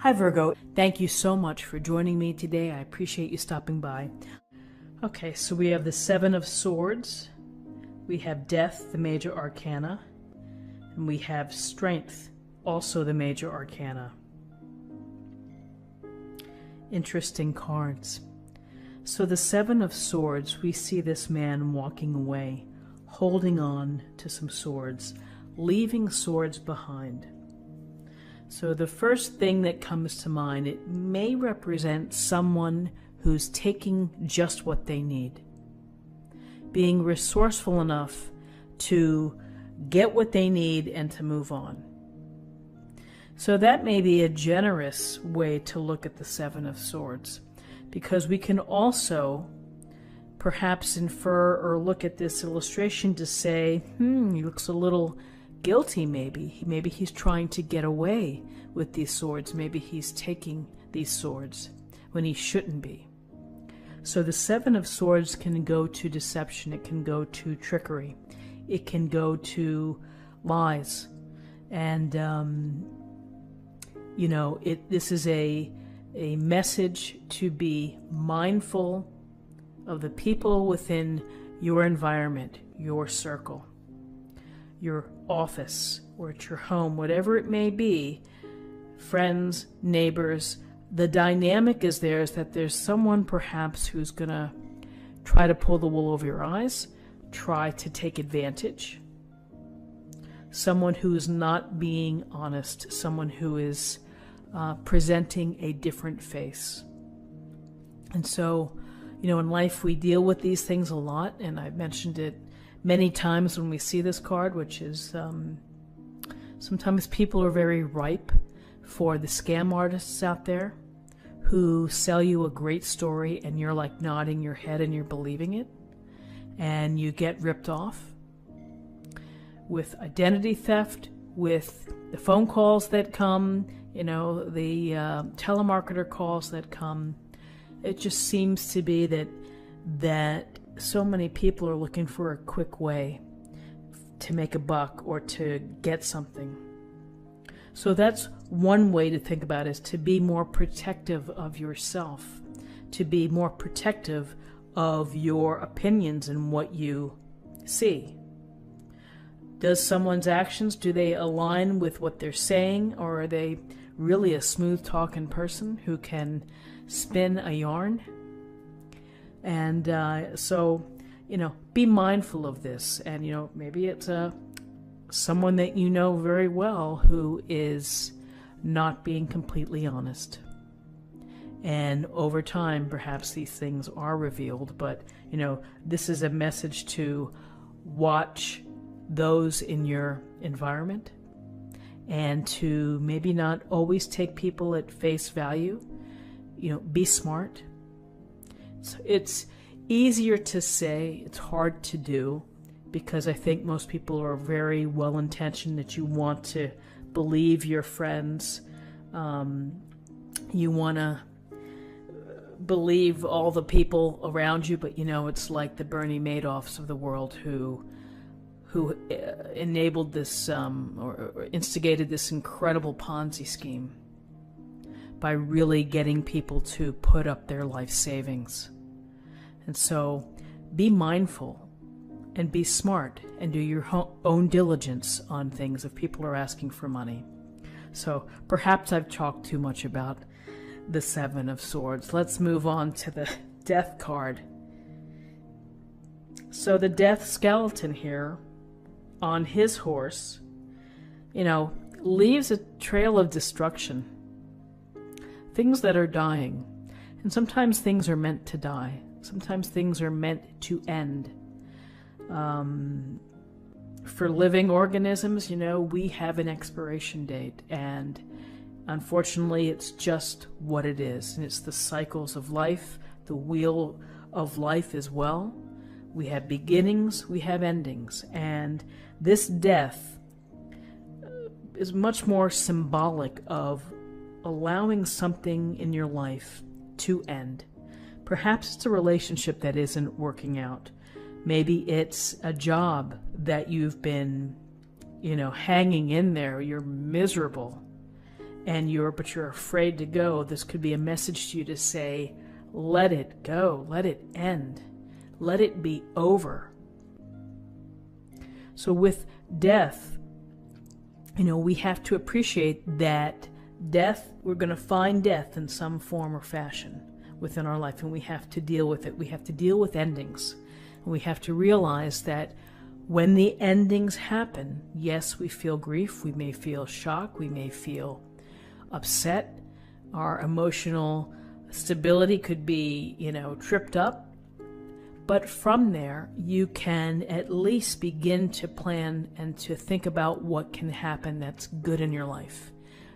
Hi Virgo, thank you so much for joining me today. I appreciate you stopping by. Okay, so we have the Seven of Swords, we have Death, the major arcana, and we have Strength, also the major arcana. Interesting cards. So the Seven of Swords, we see this man walking away, holding on to some swords, leaving swords behind. So the first thing that comes to mind, it may represent someone who's taking just what they need, being resourceful enough to get what they need and to move on. So that may be a generous way to look at the Seven of Swords, because we can also perhaps infer or look at this illustration to say, he looks a little guilty maybe. Maybe he's trying to get away with these swords. Maybe he's taking these swords when he shouldn't be. So the Seven of Swords can go to deception. It can go to trickery. It can go to lies. And, this is a message to be mindful of the people within your environment, your circle, your office, or at your home, whatever it may be, friends, neighbors. The dynamic is that there's someone perhaps who's going to try to pull the wool over your eyes, try to take advantage, someone who is not being honest, someone who is presenting a different face. And so, in life we deal with these things a lot, and I've mentioned it many times when we see this card, which is sometimes people are very ripe for the scam artists out there who sell you a great story and you're like nodding your head and you're believing it, and you get ripped off with identity theft, with the phone calls that come, the telemarketer calls that come. It just seems to be that so many people are looking for a quick way to make a buck or to get something. So that's one way to think about it, is to be more protective of yourself, to be more protective of your opinions and what you see. Does someone's actions, do they align with what they're saying, or are they really a smooth-talking person who can spin a yarn? And so, be mindful of this. And, maybe it's someone that you know very well who is not being completely honest. And over time, perhaps these things are revealed. But, this is a message to watch those in your environment and to maybe not always take people at face value. Be smart. It's easier to say, it's hard to do, because I think most people are very well-intentioned, that you want to believe your friends. You want to believe all the people around you, but it's like the Bernie Madoffs of the world who enabled this or instigated this incredible Ponzi scheme by really getting people to put up their life savings. And so be mindful and be smart and do your own diligence on things if people are asking for money. So perhaps I've talked too much about the Seven of Swords. Let's move on to the Death card. So the Death skeleton here on his horse, leaves a trail of destruction. Things that are dying. And sometimes things are meant to die. Sometimes things are meant to end. For living organisms, we have an expiration date, and unfortunately it's just what it is. And it's the cycles of life, the wheel of life as well. We have beginnings, we have endings, and this death is much more symbolic of allowing something in your life to end. Perhaps it's a relationship that isn't working out. Maybe it's a job that you've been, hanging in there. You're miserable. and you're afraid to go, this could be a message to you to say, let it go, let it end, let it be over. So with death, we have to appreciate that death, we're going to find death in some form or fashion within our life, and we have to deal with it. We have to deal with endings. And we have to realize that when the endings happen, yes, we feel grief, we may feel shock, we may feel upset, our emotional stability could be, tripped up. But from there, you can at least begin to plan and to think about what can happen that's good in your life.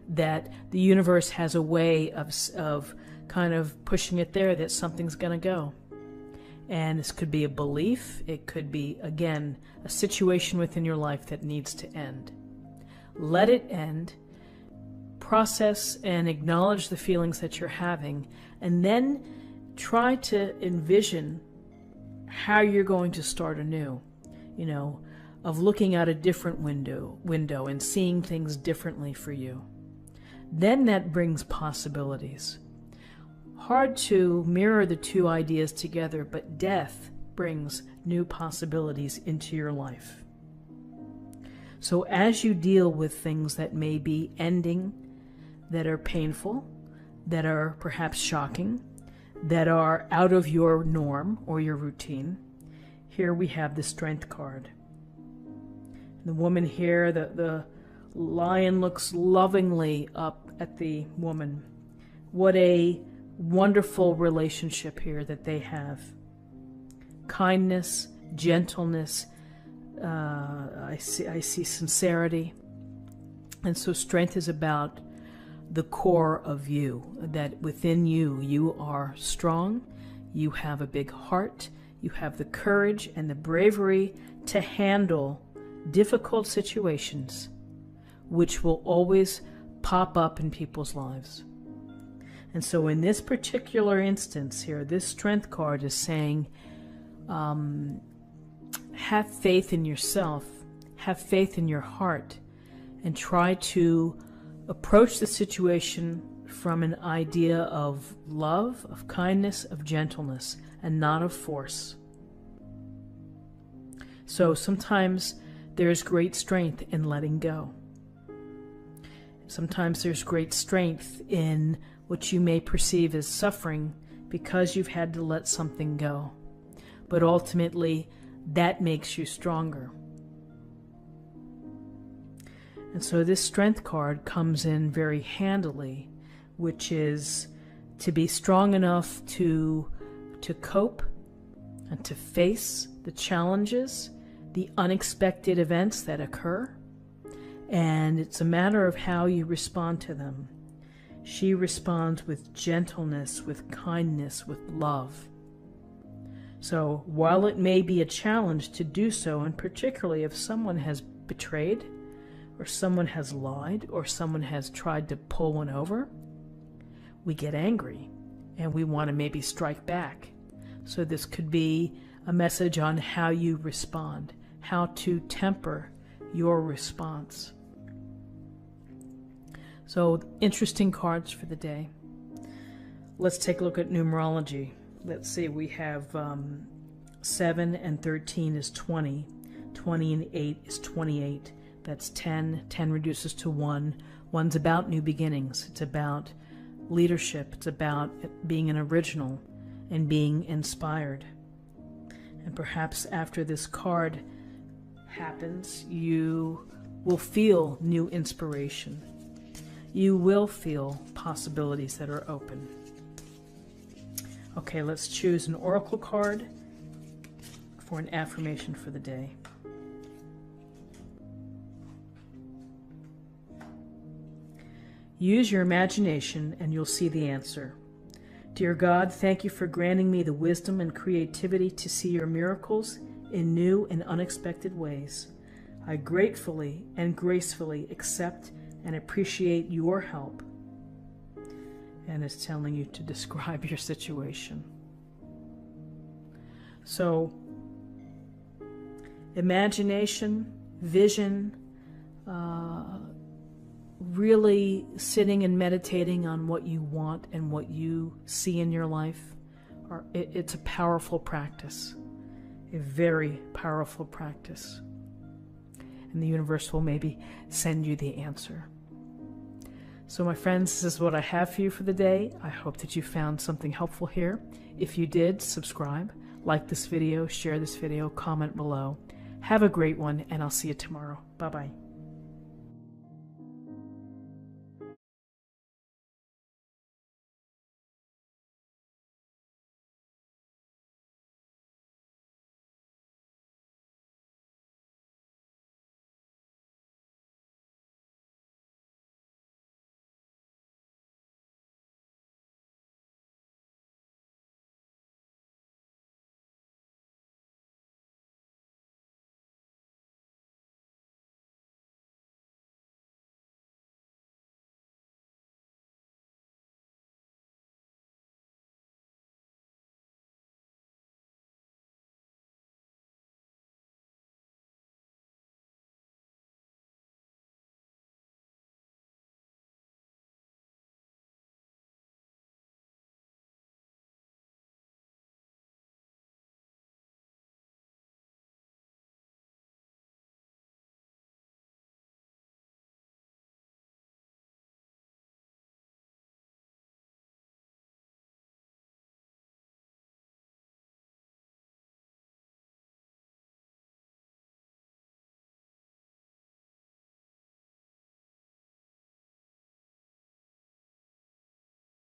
That the universe has a way of kind of pushing it there, that something's going to go. And this could be a belief. It could be, again, a situation within your life that needs to end. Let it end. Process and acknowledge the feelings that you're having, and then try to envision how you're going to start anew, of looking out a different window and seeing things differently for you. Then that brings possibilities. Hard to mirror the two ideas together, but death brings new possibilities into your life. So as you deal with things that may be ending, that are painful, that are perhaps shocking, that are out of your norm or your routine, here we have the Strength card. The woman here, the lion looks lovingly up at the woman. What a wonderful relationship here that they have. Kindness, gentleness, I see sincerity. And so strength is about the core of you, that within you, you are strong, you have a big heart, you have the courage and the bravery to handle difficult situations, which will always pop up in people's lives. And so in this particular instance here, this Strength card is saying, have faith in yourself, have faith in your heart, and try to approach the situation from an idea of love, of kindness, of gentleness, and not of force. So sometimes there's great strength in letting go. Sometimes there's great strength in what you may perceive as suffering because you've had to let something go. But ultimately, that makes you stronger. And so this Strength card comes in very handily, which is to be strong enough to cope and to face the challenges, the unexpected events that occur. And it's a matter of how you respond to them. She responds with gentleness, with kindness, with love. So while it may be a challenge to do so, and particularly if someone has betrayed, or someone has lied, or someone has tried to pull one over, we get angry and we want to maybe strike back. So this could be a message on how you respond, how to temper your response. So interesting cards for the day. Let's take a look at numerology. Let's see, we have 7 and 13 is 20, 20 and 8 is 28. That's 10. 10 reduces to 1. 1's about new beginnings. It's about leadership. It's about being an original and being inspired. And perhaps after this card happens, you will feel new inspiration. You will feel possibilities that are open. Okay, let's choose an oracle card for an affirmation for the day. Use your imagination and you'll see the answer. Dear God, thank you for granting me the wisdom and creativity to see your miracles in new and unexpected ways. I gratefully and gracefully accept and appreciate your help. And it's telling you to describe your situation. So, imagination, vision, really sitting and meditating on what you want and what you see in your life, it's a powerful practice, a very powerful practice. And the universe will maybe send you the answer. So my friends, this is what I have for you for the day. I hope that you found something helpful here. If you did, subscribe, like this video, share this video, comment below. Have a great one, and I'll see you tomorrow. Bye-bye.